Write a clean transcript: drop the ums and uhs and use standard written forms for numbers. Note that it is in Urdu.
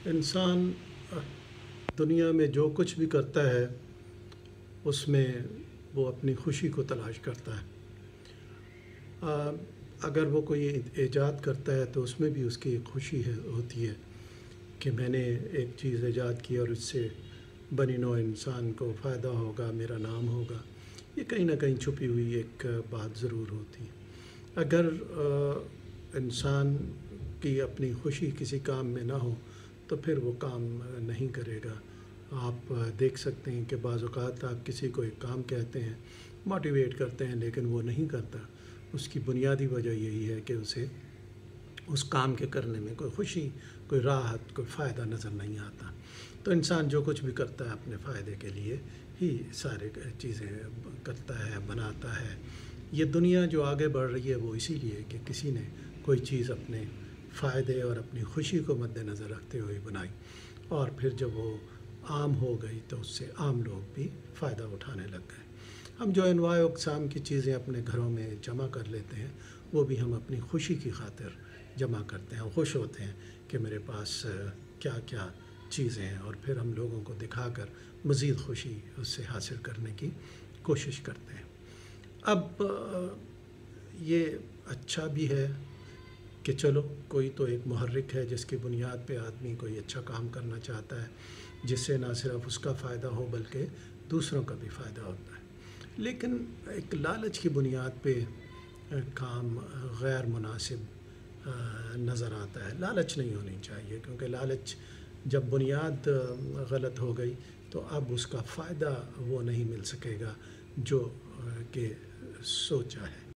انسان دنیا میں جو کچھ بھی کرتا ہے اس میں وہ اپنی خوشی کو تلاش کرتا ہے۔ اگر وہ کوئی ایجاد کرتا ہے تو اس میں بھی اس کی ایک خوشی ہوتی ہے کہ میں نے ایک چیز ایجاد کی اور اس سے بنی نوع انسان کو فائدہ ہوگا، میرا نام ہوگا۔ یہ کہیں نہ کہیں چھپی ہوئی ایک بات ضرور ہوتی ہے۔ اگر انسان کی اپنی خوشی کسی کام میں نہ ہو تو پھر وہ کام نہیں کرے گا۔ آپ دیکھ سکتے ہیں کہ بعض اوقات آپ کسی کو ایک کام کہتے ہیں، موٹیویٹ کرتے ہیں، لیکن وہ نہیں کرتا۔ اس کی بنیادی وجہ یہی ہے کہ اسے اس کام کے کرنے میں کوئی خوشی، کوئی راحت، کوئی فائدہ نظر نہیں آتا۔ تو انسان جو کچھ بھی کرتا ہے اپنے فائدے کے لیے ہی سارے چیزیں کرتا ہے، بناتا ہے۔ یہ دنیا جو آگے بڑھ رہی ہے وہ اسی لیے کہ کسی نے کوئی چیز اپنے فائدے اور اپنی خوشی کو مد نظر رکھتے ہوئے بنائی، اور پھر جب وہ عام ہو گئی تو اس سے عام لوگ بھی فائدہ اٹھانے لگ گئے۔ ہم جو انواع و اقسام کی چیزیں اپنے گھروں میں جمع کر لیتے ہیں وہ بھی ہم اپنی خوشی کی خاطر جمع کرتے ہیں، خوش ہوتے ہیں کہ میرے پاس کیا کیا چیزیں ہیں، اور پھر ہم لوگوں کو دکھا کر مزید خوشی اس سے حاصل کرنے کی کوشش کرتے ہیں۔ اب یہ اچھا بھی ہے کہ چلو کوئی تو ایک محرک ہے جس کی بنیاد پہ آدمی کوئی اچھا کام کرنا چاہتا ہے، جس سے نہ صرف اس کا فائدہ ہو بلکہ دوسروں کا بھی فائدہ ہوتا ہے۔ لیکن ایک لالچ کی بنیاد پہ کام غیر مناسب نظر آتا ہے۔ لالچ نہیں ہونی چاہیے، کیونکہ لالچ جب بنیاد غلط ہو گئی تو اب اس کا فائدہ وہ نہیں مل سکے گا جو کہ سوچا ہے۔